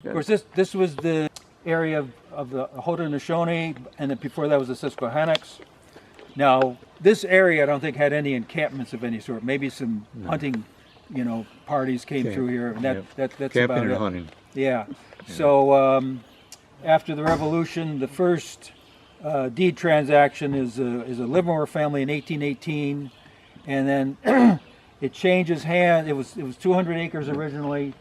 Of course, this was the area of the Haudenosaunee, and then before that was the Susquehannocks. Now, this area I don't think had any encampments of any sort. Maybe some hunting, parties came through here, and that's Camping about and it. hunting. Yeah. So after the Revolution, the first deed transaction is a Livermore family in 1818, and then it changes hands. It was 200 acres originally,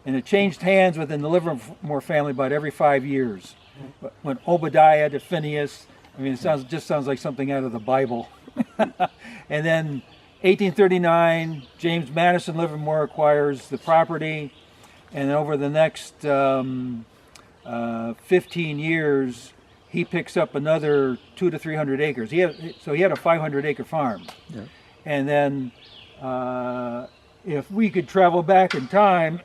and it changed hands within the Livermore family about every 5 years. When Obadiah to Phineas, I mean, it just sounds like something out of the Bible. And then 1839, James Madison Livermore acquires the property, and then over the next 15 years, he picks up another 200 to 300 acres. So he had a 500-acre farm. Yeah. And then if we could travel back in time,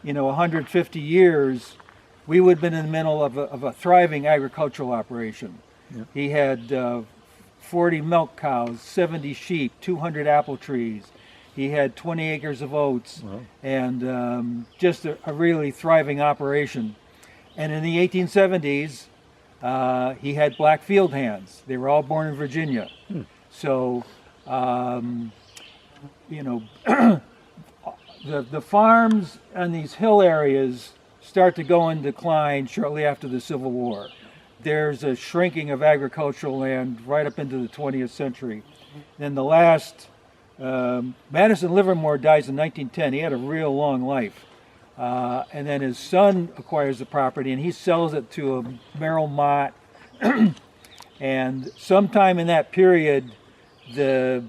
150 years, we would have been in the middle of a thriving agricultural operation. Yeah. He had 40 milk cows, 70 sheep, 200 apple trees. He had 20 acres of oats, wow. And just a really thriving operation. And in the 1870s, he had black field hands. They were all born in Virginia. So, the farms on these hill areas start to go in decline shortly after the Civil War. There's a shrinking of agricultural land right up into the 20th century. Then the last, Madison Livermore dies in 1910. He had a real long life. And then his son acquires the property, and he sells it to a Merrill Mott. And sometime in that period, the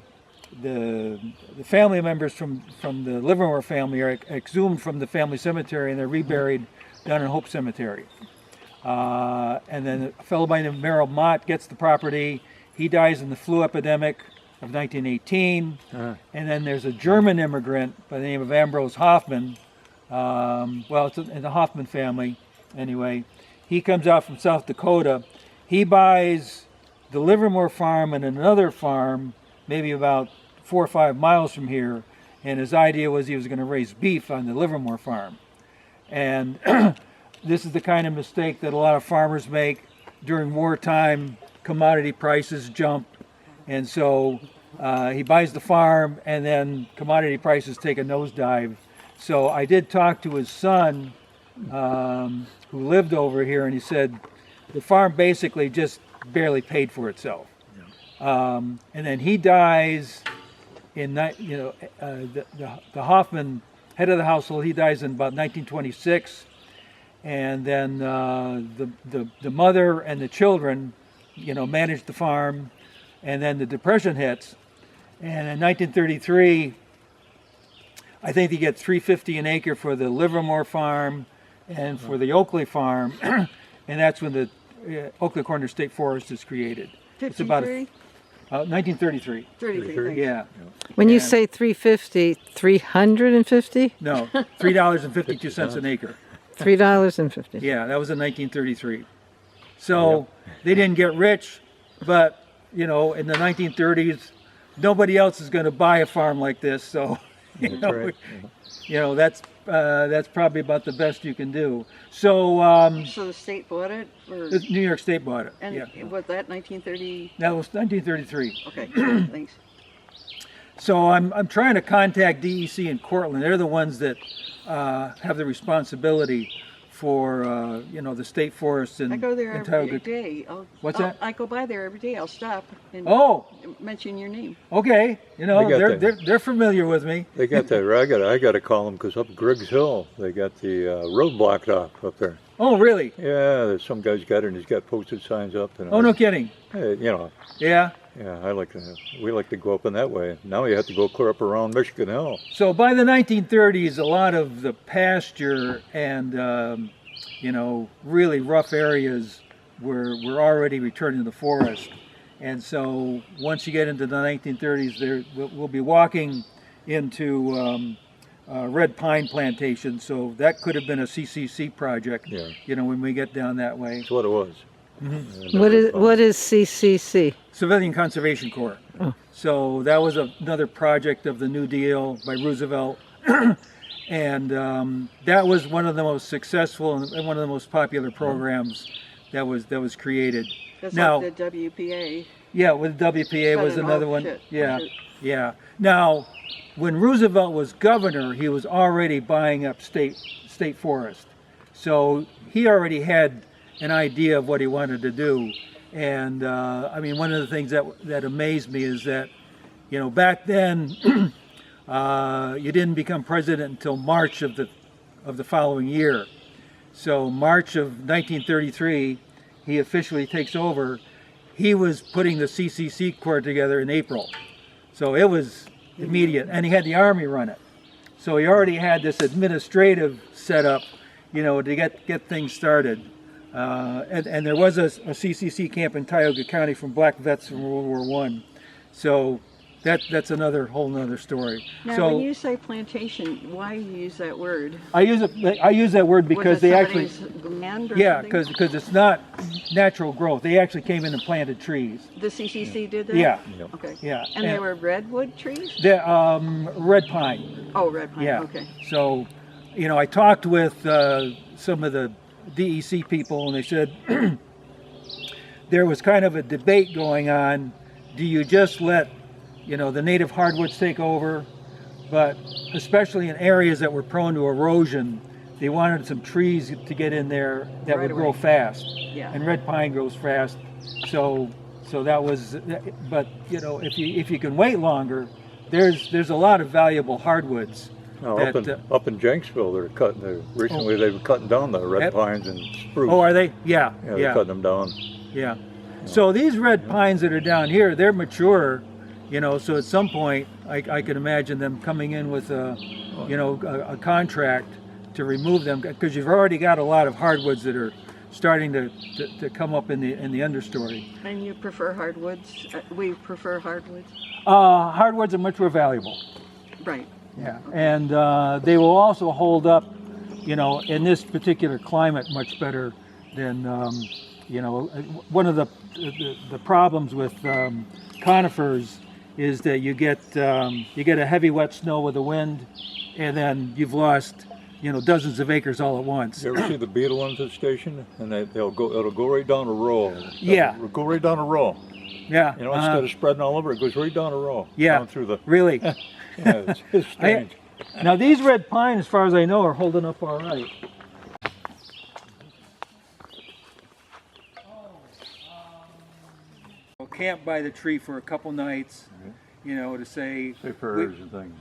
family members from the Livermore family are exhumed from the family cemetery, and they're reburied down in Hope Cemetery. And then a fellow by the name of Merrill Mott gets the property. He dies in the flu epidemic of 1918. And then there's a German immigrant by the name of Ambrose Hoffman. It's in the Hoffman family. Anyway, he comes out from South Dakota. He buys the Livermore farm and another farm, maybe about 4 or 5 miles from here. And his idea was he was going to raise beef on the Livermore farm. And this is the kind of mistake that a lot of farmers make. During wartime, commodity prices jump, and so he buys the farm, and then commodity prices take a nosedive. So I did talk to his son, who lived over here, and he said the farm basically just barely paid for itself. And then he dies in, the Hoffman, head of the household, he dies in about 1926. And then the mother and the children, managed the farm. And then the Depression hits. And in 1933, I think they get $3.50 an acre for the Livermore farm and for the Oakley farm. And that's when the Oakley Corners State Forest is created. 53? It's about 1933. 33. Yeah. When you say 350, 350? No, $3.52 an acre. $3.50. Yeah, that was in 1933. So they didn't get rich, but in the 1930s, nobody else is going to buy a farm like this. So, that's probably about the best you can do. So, so the state bought it, or New York State bought it. and was that 1930? That was 1933. Okay, thanks. So I'm trying to contact DEC in Cortland. They're the ones that have the responsibility for the state forests in I go there Tioga. every day. What's that? I go by there every day. I'll stop and mention your name. Okay, they're familiar with me. They got that. I got to call them because up Griggs Hill, they got the road blocked off up there. Oh, really? Yeah, there's some guy's got it, and he's got posted signs up. And no kidding. Hey, Yeah. Yeah, we like to go up in that way. Now you have to go clear up around Michigan Hill. So by the 1930s, a lot of the pasture and, really rough areas were already returning to the forest. And so once you get into the 1930s, we'll be walking into red pine plantation. So that could have been a CCC project, when we get down that way. That's what it was. Mm-hmm. What is CCC? Civilian Conservation Corps. Oh. So that was another project of the New Deal by Roosevelt. And that was one of the most successful and one of the most popular programs that was created. That's Now, like the WPA. yeah, with WPA Cut was it another off, one. shit. Yeah, yeah. Now, when Roosevelt was governor, he was already buying up state forest. So he already had an idea of what he wanted to do. And I mean, one of the things that amazed me is that, you know, back then, you didn't become president until March of the following year. So March of 1933, he officially takes over. He was putting the CCC Corps together in April. So it was immediate, and he had the Army run it. So he already had this administrative setup, you know, to get things started. And there was a CCC camp in Tioga County from black vets from World War I. So that's another whole nother story. Now, So when you say plantation, why you use that word? I use that word because Was it they actually, somebody's land or yeah, something? because it's not natural growth. They actually came in and planted trees. The CCC did that? Yeah, Okay. yeah. And they were redwood trees? The red pine. Oh, red pine. Yeah. Okay. So, you know, I talked with some of the DEC people, and they said there was kind of a debate going on. Do you just let, you know, the native hardwoods take over? But especially in areas that were prone to erosion, they wanted some trees to get in there that Right would grow away. fast. Yeah. And red pine grows fast. So that was, but you know, if you can wait longer, there's a lot of valuable hardwoods. Now, that, up in Jenksville, recently they were cutting down the red Yep. pines and spruce. Oh, are they? Yeah, Yeah, they're yeah, cutting them down. yeah. So these red pines that are down here, they're mature, you know. So at some point, I can imagine them coming in with a contract to remove them, because you've already got a lot of hardwoods that are starting to come up in the understory. And you prefer hardwoods? We prefer hardwoods? Hardwoods are much more valuable. Right. Yeah, and they will also hold up, you know, in this particular climate much better than, you know, one of the problems with conifers is that you get a heavy wet snow with the wind, and then you've lost, you know, dozens of acres all at once. You ever see the beetle infestation? And it'll go right down a row. Yeah. It'll go right down a row. Yeah. You know, instead of spreading all over, it goes right down a row. Yeah. Down through the. Really. Yeah, it's strange. Now these red pines, as far as I know, are holding up all right. We'll camp by the tree for a couple nights, you know, to say prayers and things.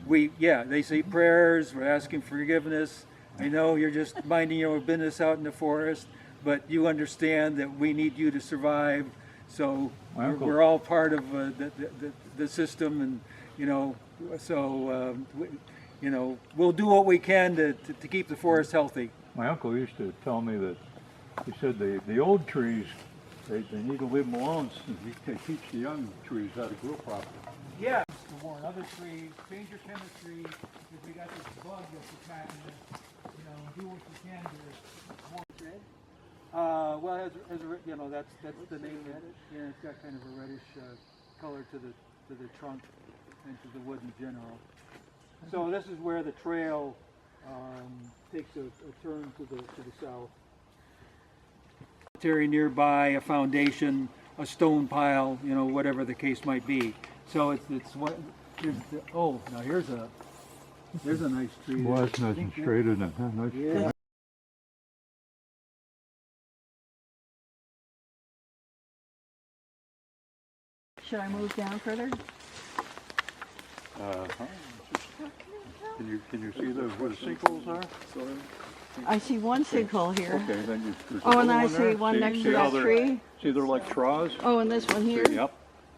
They say prayers. We're asking forgiveness. I know you're just minding your own business out in the forest, but you understand that we need you to survive. So we're all part of the system, and you know, so you know, we'll do what we can to keep the forest healthy. My uncle used to tell me that he said the old trees, they need to leave them alone since they teach the young trees how to grow properly. Yeah. To warn other trees, change your chemistry. If we got this bug that's attacking us, you know, do what you can to warn. Well, it has you know, that's the name of it. Yeah, it's got kind of a reddish color to the trunk and to the wood in general. So this is where the trail takes a turn to the south. Nearby, a foundation, a stone pile, you know, whatever the case might be. So it's what. Now here's a nice tree. Well, that's nice and straight, isn't it? Huh? Nice. Yeah. Should I move down further? Can you see where the sinkholes are? I see one sinkhole here. Okay, then there's Oh, and another I one see there. one next to see how that they're- tree. See, they're like troughs. Oh, and this one here. Yep.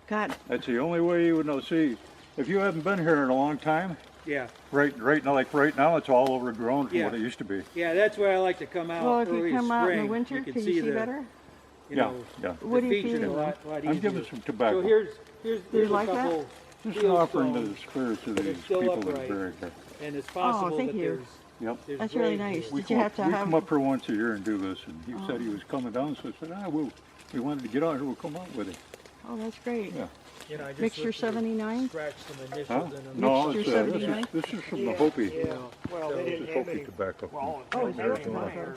God, That's the only way you would know. See, if you haven't been here in a long time, Yeah. right now, like right now, it's all overgrown from what it used to be. Yeah, that's where I like to come out. well, if early you come out in spring. the winter, can you see the, better? You Yeah, know, yeah. What the do you features feel? a lot easier. I'm giving some tobacco. So here's you a like that? couple Just an field offering to stones, the spirits of but these it's still people that are upright. buried here. and it's possible thank that you. Yep. there's That's really graves nice. here. We Did you come have to we have? come up here once a year and do this, and he said he was coming down, so I said, we wanted to get out here, we'll come out with him. Oh, that's great. Yeah. You know, I just Mixture looked at it, 79? scratched some initials Huh? in them. No, Mixture it's, this 79? is from the Hopi. Well, So they This didn't is have Hopi any. tobacco. Well, Oh, it's zero Arizona point. or-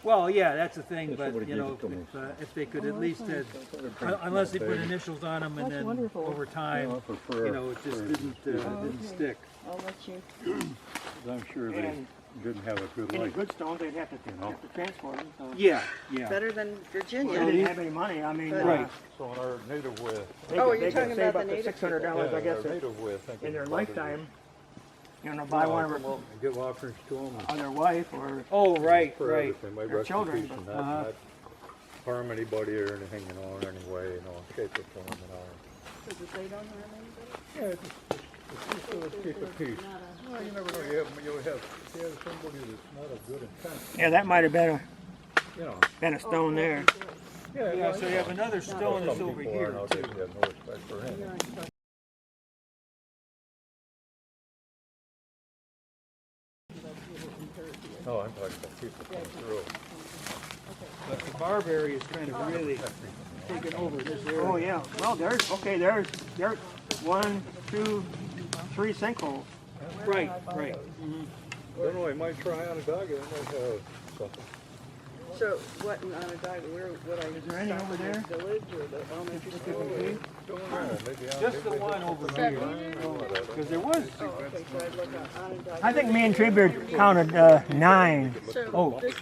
Well, yeah, that's the thing, That's but what you he know, gave it to me. if they could at Oh, least that's had, unless they put initials on them and That's then wonderful. over time, I prefer- you know, it just didn't okay. stick. I'll let you. I'm sure they And didn't have a good any life. good stones, they'd have to know. transport them, so. Yeah, yeah. Better than They Virginia. didn't have any money, I mean, Right. So in our native way, they Oh, could, you're they talking could save about up the to native $600, I guess, our native way, I think. in their it's probably- lifetime. You know, buy one of Well, give offerings to them. or their wife or Oh, right, For right. everything, my Their rest in children, peace and but- not harm anybody or anything, you know, in any way, you know, shape or form, you know. So that they don't harm anybody? Yeah, just to keep the peace. Well, you never know, you have somebody that's not a good intent, Yeah, that might have you know. been a stone there. Yeah, so you have another stone that's Some over people are here nowadays, too. they have no respect for him. No, I'm talking about people coming through. But the barberry is kind of really taking over this area. Oh, yeah, well, there's 1, 2, 3 sinkholes. Right, right. I don't know, I might try on a dog, I might have something. So what, on a dog, where would I? Is there any over there? Village or the elementary school? Don't know, maybe on. Just the one over here, because there was. Oh, okay, so I'd look on a dog. I think me and Treebeard counted 9. So Oh. this,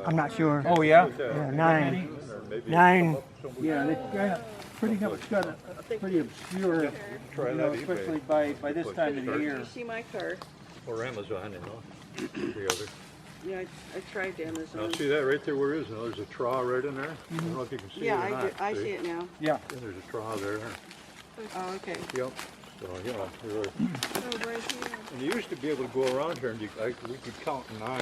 I'm not sure. Oh, yeah? Yeah, 9. Or maybe 9. Yeah, they kind of pretty much got a pretty obscure, try you know, that eBay. especially by this time of the year. you see my car? Or Amazon, you know, the other. Yeah, I tried Now Amazon. see that right there where it is, you know, there's a traw right in there. I don't know if you can see Yeah, it or not. I see it now. Yeah. And there's a traw there. Oh, okay. Yep. So, yeah, you're right. Oh, right here. And you used to be able to go around here and we could count 9.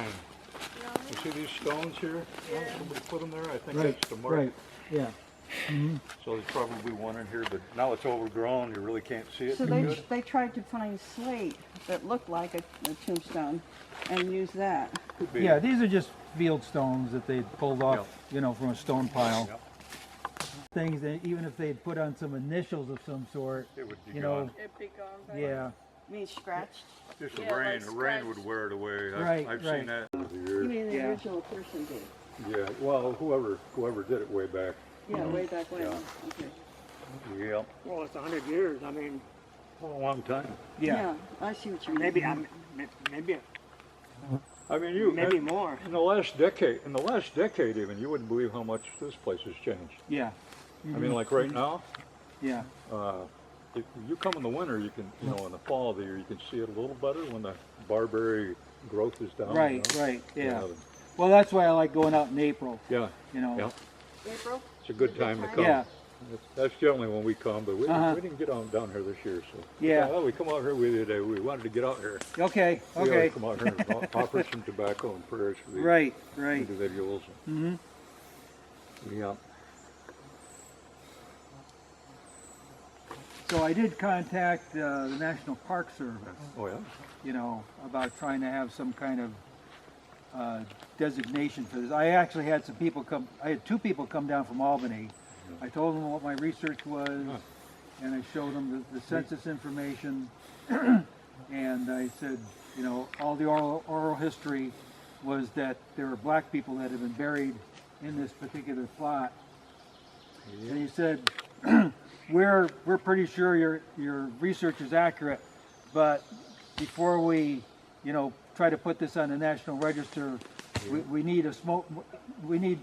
You see these stones here? Oh, somebody put them there? I think that's the mark. Right, yeah. So there's probably one in here, but now it's overgrown. You really can't see it So too good. they tried to find slate that looked like a tombstone and use that. Could be. Yeah, these are just field stones that they pulled off, you know, from a stone pile. Yep. Things that even if they'd put on some initials of some sort, It would be you know, gone. It'd be gone. yeah. Means scratched. Just Yeah, like the rain would scratched. wear it away. Right, I've right. seen that over the You years. mean the Yeah. original person did? Yeah, well, whoever did it way back. Yeah, way back when. Yeah. Okay. Yep. Well, it's 100 years. I mean, A long time. Yeah. I see what you mean. maybe Maybe more. in the last decade even, you wouldn't believe how much this place has changed. Yeah. I mean, like right now, Yeah. if you come in the winter, you can, you know, in the fall of the year, you can see it a little better when the barberry growth is down. Right, you know? right, You yeah. know, Well, that's why I like going out in April, Yeah, you know. yeah. April? It's a good time to come. Yeah. That's generally when we come, but we Uh-huh. didn't get on down here this year, so. Yeah. Well, we come out here, we wanted to get out here. Okay, We always okay. come out here and offer some tobacco and prayers for these Right, right. individuals. hmm Yeah. So I did contact the National Park Service, Oh, yeah? you know, about trying to have some kind of designation for this. I actually had some people come, I had 2 people come down from Albany. I told them what my research was, and I showed them the census information, and I said, you know, all the oral history was that there were black people that had been buried in this particular plot. And he said, we're pretty sure your research is accurate, but before we, you know, try to put this on the National Register, we need we need,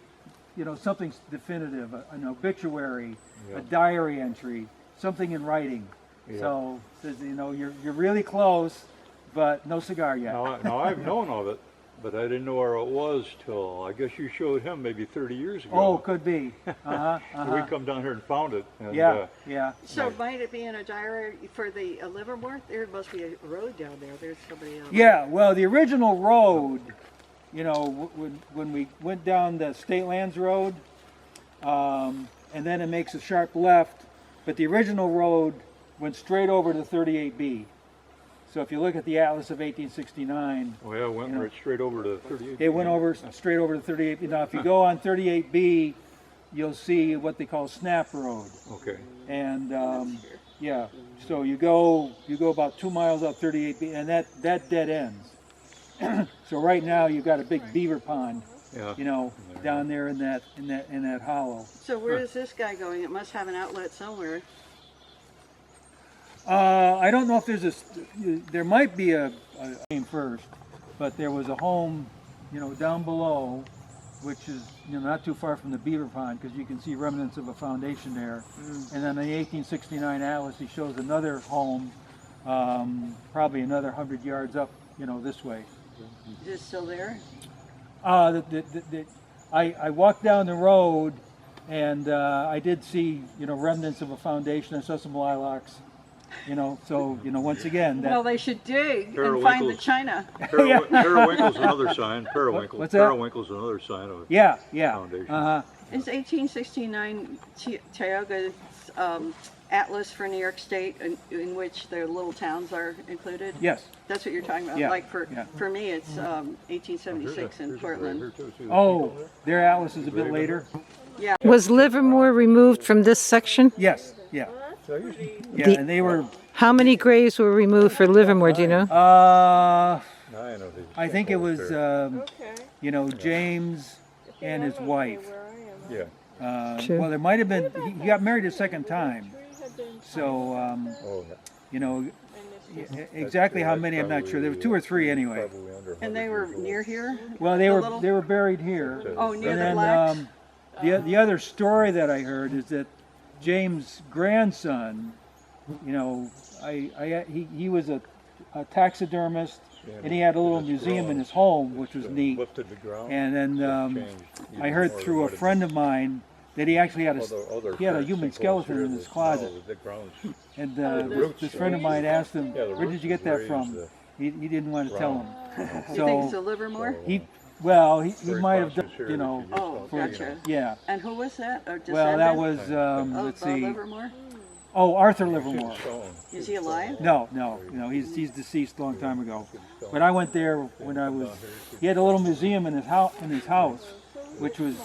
you know, something definitive, an obituary, a diary entry, something in writing. So says, you know, you're really close, but no cigar yet. Now I've known of it, but I didn't know where it was till, I guess you showed him maybe 30 years ago. Oh, could be. We come down here and found it. And, Yeah, yeah. So might it be in a diary for the Livermore? There must be a road down there. There's somebody else. Yeah, well, the original road, you know, when we went down the State Lands Road, and then it makes a sharp left, but the original road went straight over to 38B. So if you look at the Atlas of 1869, Oh, yeah, it went right straight over to 38. it went over straight over to 38B. Now, if you go on 38B you'll see what they call Snap Road. Okay. And yeah, so you go about 2 miles up 38 feet, and that dead ends. So right now you've got a big beaver pond, Yeah. you know, down there in that hollow. So where is this guy going? It must have an outlet somewhere. I don't know if there might be a name first, but there was a home, you know, down below, which is, you know, not too far from the beaver pond, because you can see remnants of a foundation there. And then in the 1869 atlas, he shows another home, probably another 100 yards up, you know, this way. Is it still there? I walked down the road, and I did see, you know, remnants of a foundation. I saw some lilacs, you know. So, you know, once again, that, Well, they should dig and find the Periwinkles. china. Periwinkle's another sign. Periwinkle. What's that? Periwinkle's another sign of yeah, foundation. It's 1869 Tioga Atlas for New York State, in which the little towns are included. yes. That's what you're talking about. Yeah, Like for yeah. for me, it's 1876 in Portland. Oh, their atlas is a bit later. Yeah. Was Livermore removed from this section? Yes, yeah, yeah, The- and they were. How many graves were removed for Livermore, do you know? 9 of these. I think it was, Okay. you know, James and his wife. Yeah. Sure. Well, there might have been. He got married a second time, so Oh, yeah. you know, exactly how many I'm not sure. There were 2 or 3 anyway. Probably under And they were near here? Well, they The were little- they were buried here. Oh, near And the then blacks? the other story that I heard is that James' grandson, you know, he was a taxidermist, and he had a little museum in his home, which was neat. Lifted the ground. And then changed even I heard more through than a what it friend of mine that he actually had Other he had a sinkholes human skeleton here in his that- closet. no, the ground's- And roots this friend of mine asked him, Yeah, the "Where did you get roots that from?" raised He didn't want to tell him. You think it's a So Livermore? he very might have done, cautious here you know, that you Oh, just don't, gotcha. yeah. And who was that? A Well, that descendant was let's of see. Livermore? Oh, Arthur Livermore. Stone. Is he alive? No, he's deceased a long time ago. But I went there when I was. He had a little museum in his house, which was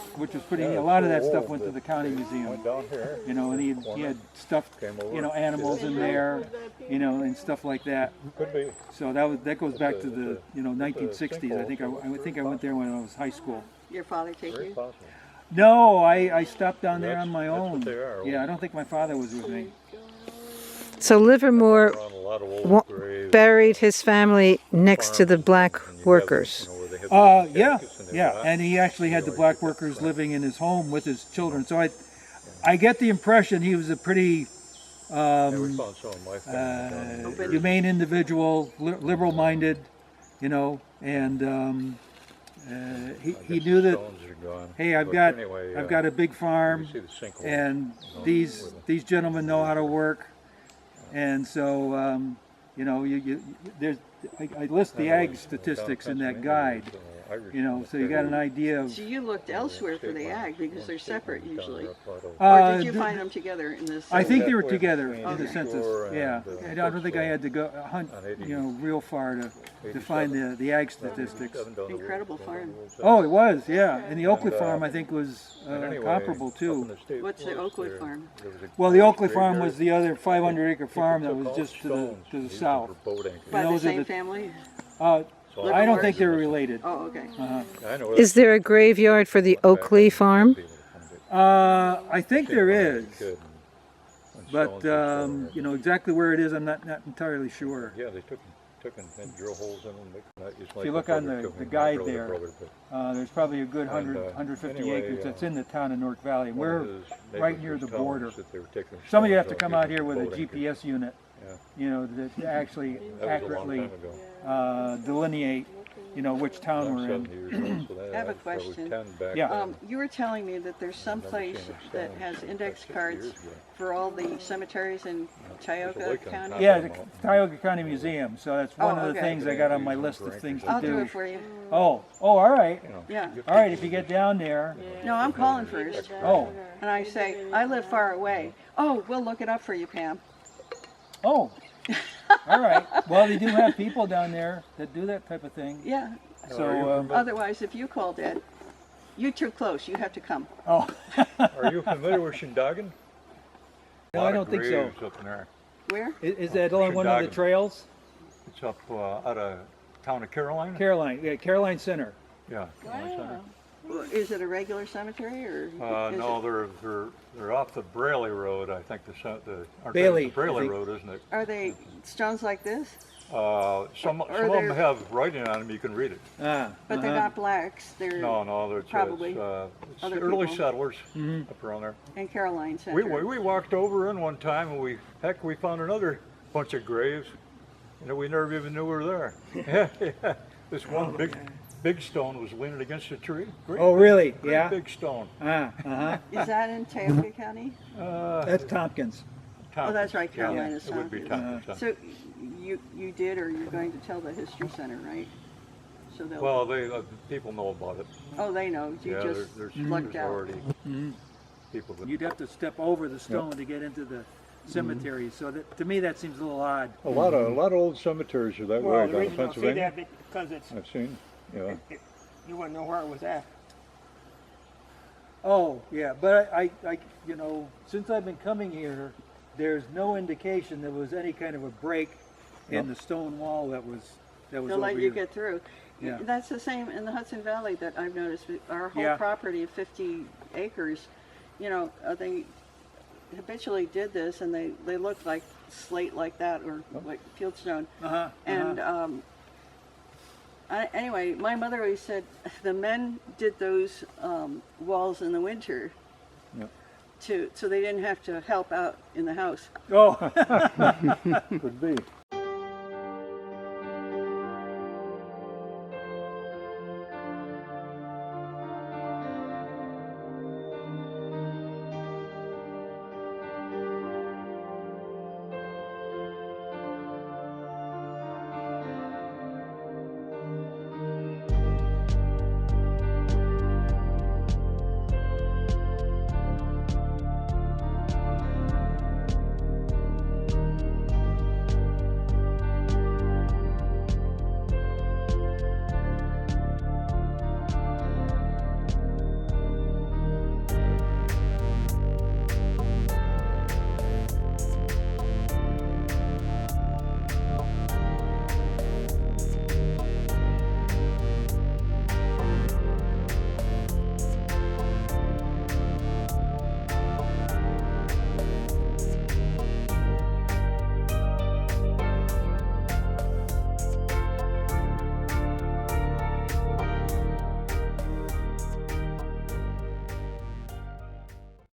pretty. A lot of that stuff went to the county museum. Went down here. You know, and he had stuffed, you know, animals in there, you know, and stuff like that. Could be. So that goes back to the 1960s. I think I went there when I was high school. Your father take Very you? possible. No, I stopped down there on my That's what own. they are. Yeah, I don't think my father was with me. So Livermore Around a lot of old wa- graves. buried his family next to the black And you have, workers. you know, where they have the Yeah, caskets in their yeah, back. and he actually had the black workers living in his home with his children. So I get the impression he was a pretty Yeah, we found some of my family down there. humane individual, liberal-minded, you know, and he knew that. Stones are gone. Hey, I've But got anyway, I've got a big farm, you see the sinkhole. and these gentlemen know how to work, and so you know I list the ag statistics in that guide, you know, so you got an idea of. So you looked elsewhere for the ag because they're separate usually. Or Uh, did you th- find them together in this? I think they were That way together between in the the census. shore Yeah, and, I don't think I had to go hunt, on 80 you know, real far to find the ag statistics. Incredible farm. Oh, it was, yeah. And the Oakley farm, I think, was Anyway, comparable up in too. the state What's the forest Oakley there, farm? there was a Well, the Oakley great farm graveyard. was the other 500-acre farm that People was took just all to stones the and used them south. for boat anchors. By the those are same the- family? So I don't think they were related. Oh, okay. I know Is there a graveyard for the Oakley farm? I think there is, Good. When but stones were still you know exactly where it is. I'm not entirely sure. Yeah, they took and had drill holes in them. If you look on the guide there, there's probably a good 150 anyway, acres that's in the town of Newark Valley. We're right near the border. Somebody Somebody have to come out here with a GPS unit, you know, to actually accurately delineate, you know, which town we're in. I have a question. Yeah. You were telling me that there's some place that has index cards for all the cemeteries in Tioga County? Yeah, the Tioga County Museum. So that's one Oh, of the okay. things I got on my list of things to I'll do do. it for you. Oh, all right. Yeah. All right, if you get down there. No, I'm calling first. Oh, And I say, I live far away. Oh, we'll look it up for you, Pam. oh. All right. Well, they do have people down there that do that type of thing. Yeah. So, Otherwise, if you called Ed, You're too close. You have to come. Oh, Are you familiar with Shindagan? no, I don't think so. Graves up in there. Where? Is that along one of the Shindagan. trails? It's up out of town of Caroline. Caroline, yeah, Caroline Center. Yeah. Caroline Center. Is it a regular cemetery or? is No, it- they're off the Braley Road. I think aren't they Bailey, the Braley I think. Road, isn't it? Are they stones like this? Some of there- them have writing on them. You can read it. Ah, But they're not blacks. They're No, they're Probably it's other early people. settlers up around there. in Caroline Center. We walked over in one time and we found another bunch of graves, and we never even knew we were there. Yeah. This one big stone was leaning against a tree. Great, Oh, really? great Yeah. big stone. Is that in Tioga County? That's Tompkins. Oh, that's right, Yeah, Caroline is it would be Tompkins. Tompkins. So you did, or you're going to tell the History Center, right? So they'll. Well, people know about it. Oh, they know. You Yeah, just there's lucked out. already people that. You'd have to step over the stone to get into the cemetery. So that, to me, that seems a little odd. A lot of old cemeteries are that Well, way the down in reason you'll see Pennsylvania. that because it's, I've seen. Yeah. you wouldn't know where it was at. Oh, yeah, but I, you know, since I've been coming here, there's no indication there was any kind of a break in the stone wall that was They'll over let you here. get through. Yeah. That's the same in the Hudson Valley that I've noticed. Our whole Yeah. property of 50 acres, you know, they habitually did this, and they look like slate like that, or like fieldstone. Uh-huh. And anyway, my mother always said the men did those walls in the winter, so they didn't have to help out in the house. Oh, Could be.